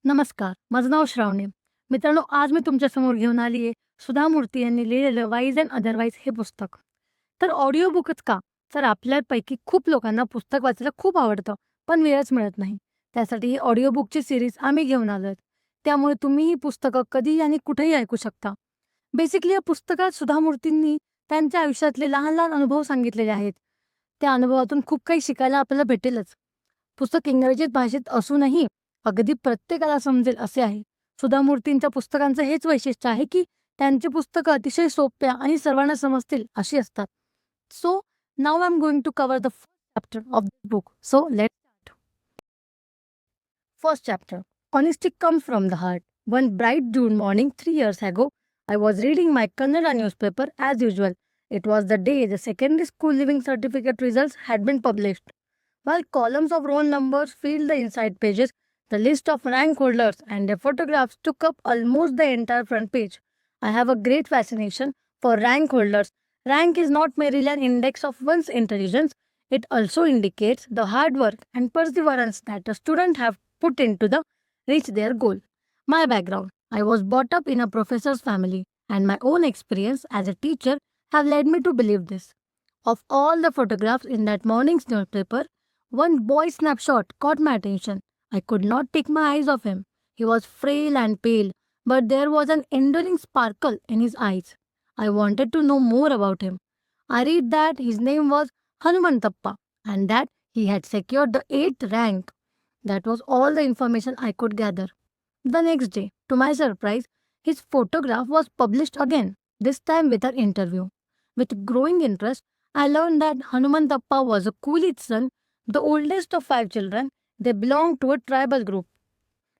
नमस्कार, माझं नाव श्रावणी. मित्रांनो, आज मी तुमच्यासमोर घेऊन आली आहे सुधा मूर्ती यांनी लिहिलेलं वाईज अँड अदरवाईज हे पुस्तक. तर ऑडिओ बुकच का? तर आपल्यापैकी खूप लोकांना पुस्तक वाचायला खूप आवडतं, पण वेळच मिळत नाही. त्यासाठी ही ऑडिओ बुकची सीरीज आम्ही घेऊन आलोय. त्यामुळे तुम्ही ही पुस्तकं कधीही आणि कुठेही ऐकू शकता. बेसिकली या पुस्तकात सुधा मूर्तींनी त्यांच्या आयुष्यातले लहान-लहान अनुभव सांगितलेले आहेत. त्या अनुभवातून खूप काही शिकायला आपल्याला भेटेलच. पुस्तक इंग्रजीत भाषेत असूनही अगदी प्रत्येकाला समजेल असे आहे. सुधा मूर्तींच्या पुस्तकांचं हेच वैशिष्ट्य आहे, की त्यांची पुस्तकं अतिशय सोप्या आणि सर्वांना समजतील अशी असतात. So now I am going to cover the first chapter of this book. So let's start. First chapter. Honesty comes from the heart. One bright June morning 3 years ago, I was reading my Kannada newspaper as usual. It was the day the secondary school living certificate results had been published. While columns of roll numbers filled the inside pages, the list of rank holders and their photographs took up almost the entire front page. I have a great fascination for rank holders. Rank is not merely an index of one's intelligence, it also indicates the hard work and perseverance that a student have put into the reach their goal. My background: I was brought up in a professor's family, and my own experience as a teacher have led me to believe this. Of all the photographs in that morning's newspaper, one boy's snapshot caught my attention. I could not take my eyes off him. He was frail and pale, but there was an enduring sparkle in his eyes. I wanted to know more about him. I read that his name was Hanumantappa and that he had secured the 8th rank. That was all the information I could gather. The next day, to my surprise, his photograph was published again, this time with an interview. With growing interest, I learned that Hanumantappa was a Coolidge son, the oldest of 5 children. They belonged to a tribal group.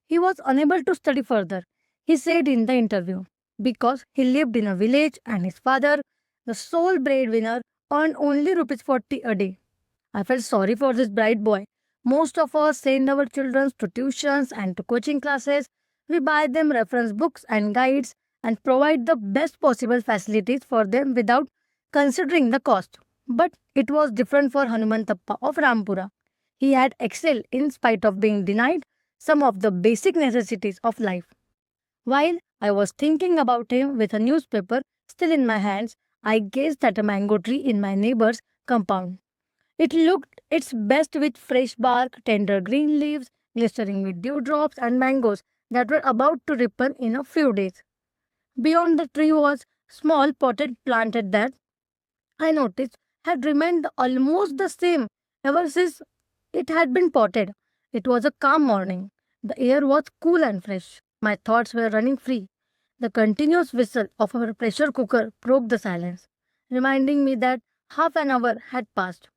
He was unable to study further, he said in the interview, because he lived in a village and his father, the sole breadwinner, earned only rupees 40 a day. I felt sorry for this bright boy. Most of us send our children to tuitions and to coaching classes. We buy them reference books and guides and provide the best possible facilities for them without considering the cost. But it was different for Hanumantappa of Rampura. He had excelled in spite of being denied some of the basic necessities of life. While I was thinking about him with a newspaper still in my hands, I gazed at a mango tree in my neighbor's compound. It looked its best with fresh bark, tender green leaves, glistering with dewdrops and mangoes that were about to ripen in a few days. Beyond the tree was small potted planted that I noticed had remained almost the same ever since it had been potted. It was a calm morning. The air was cool and fresh. My thoughts were running free. The continuous whistle of our pressure cooker broke the silence, reminding me that half an hour had passed.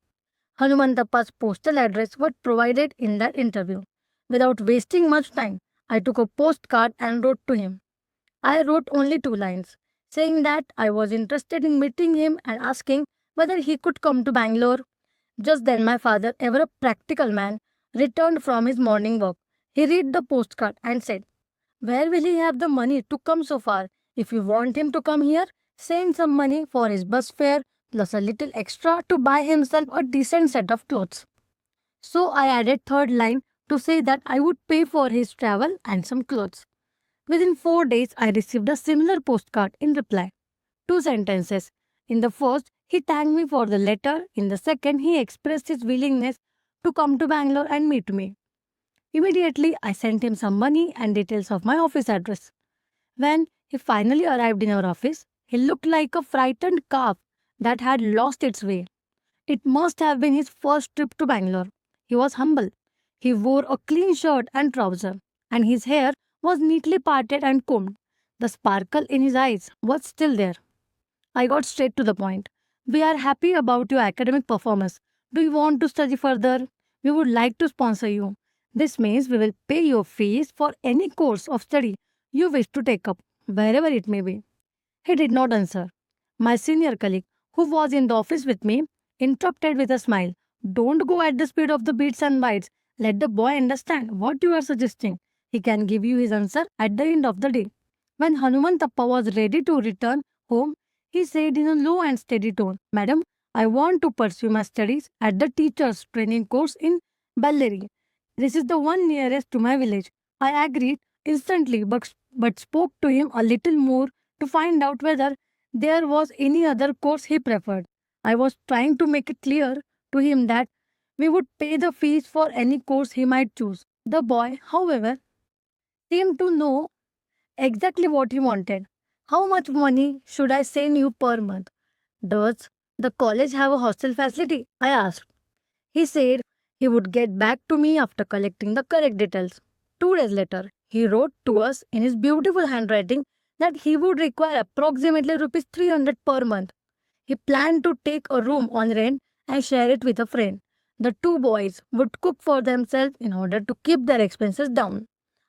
Hanumantappa's postal address was provided in that interview. Without wasting much time, I took a postcard and wrote to him. I wrote only 2 lines, saying that I was interested in meeting him and asking whether he could come to Bangalore. Just then, my father, ever a practical man, returned from his morning walk. He read the postcard and said, "Where will he have the money to come so far? If you want him to come here, send some money for his bus fare plus a little extra to buy himself a decent set of clothes." So I added third line to say that I would pay for his travel and some clothes. Within 4 days, I received a similar postcard in reply. 2 sentences. In the first, he thanked me for the letter. In the second, he expressed his willingness to come to Bangalore and meet me. Immediately, I sent him some money and details of my office address. When he finally arrived in our office, he looked like a frightened calf that had lost its way. It must have been his first trip to Bangalore. He was humble. He wore a clean shirt and trouser, and his hair was neatly parted and combed. The sparkle in his eyes was still there. I got straight to the point. "We are happy about your academic performance. Do you want to study further? We would like to sponsor you. This means we will pay your fees for any course of study you wish to take up, wherever it may be." He did not answer. My senior colleague, who was in the office with me, interrupted with a smile. "Don't go at the speed of the beats and bytes. Let the boy understand what you are suggesting. He can give you his answer at the end of the day." When Hanumantappa was ready to return home, he said in a low and steady tone, "Madam, I want to pursue my studies at the teacher's training course in Bellary. This is the one nearest to my village. I agreed instantly, but spoke to him a little more to find out whether there was any other course he preferred. I was trying to make it clear to him that we would pay the fees for any course he might choose. The boy, however, seemed to know exactly what he wanted. How much money should I send you per month? Does the college have a hostel facility? I asked. He said he would get back to me after collecting the correct details. 2 days later, he wrote to us in his beautiful handwriting that he would require approximately rupees 300 per month. He planned to take a room on rent and share it with a friend. The two boys would cook for themselves in order to keep their expenses down.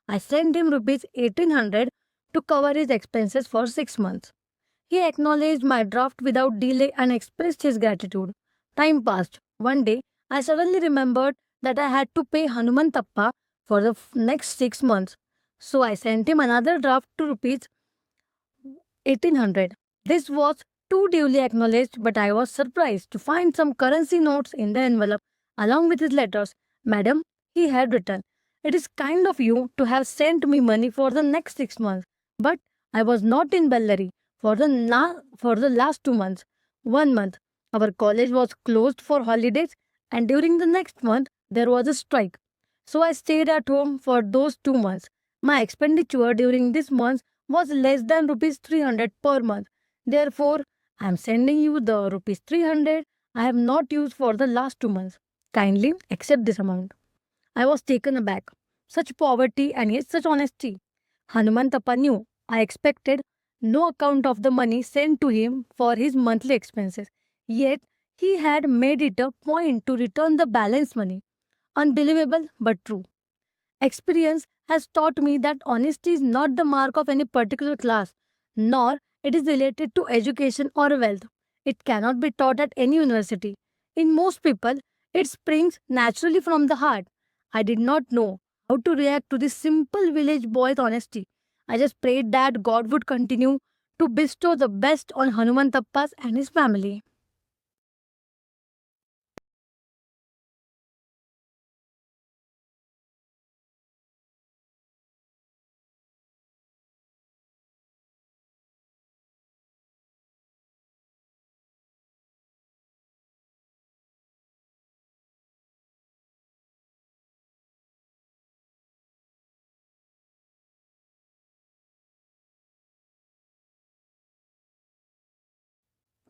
I sent him rupees 1800 to cover his expenses for 6 months. He acknowledged my draft without delay and expressed his gratitude. Time passed. One day, I suddenly remembered that I had to pay Hanumantappa for the next 6 months. So I sent him another draft to rupees 1800. This was too duly acknowledged, but I was surprised to find some currency notes in the envelope along with his letters. Madam, he had written, it is kind of you to have sent me money for the next 6 months, but I was not in Bellary for the last 2 months. 1 month, our college was closed for holidays, and during the next month, there was a strike. So I stayed at home for those 2 months. My expenditure during this month was less than rupees 300 per month. Therefore, I am sending you the rupees 300 I have not used for the last 2 months. Kindly accept this amount. I was taken aback. Such poverty and yet such honesty. Hanumantappa knew I expected no account of the money sent to him for his monthly expenses. Yet he had made it a point to return the balance money. Unbelievable but true. Experience has taught me that honesty is not the mark of any particular class, nor it is related to education or wealth. It cannot be taught at any university. In most people, it springs naturally from the heart. I did not know how to react to this simple village boy's honesty. I just prayed that God would continue to bestow the best on Hanumantappas and his family.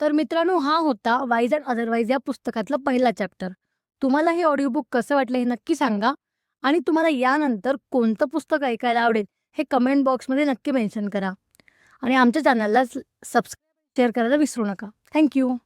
तर मित्रांनो, हा होता wise and otherwise या पुस्तकातला पहिला chapter. तुम्हाला हे audiobook कसं वाटलं हे नक्की सांगा आणि तुम्हाला यानंतर कोणतं पुस्तक ऐकायला आवडेल हे कमेंट बॉक्समध्ये नक्की मेन्शन करा आणि आमच्या चॅनलला सबस्क्राईब शेअर करायला विसरू नका. थँक्यू.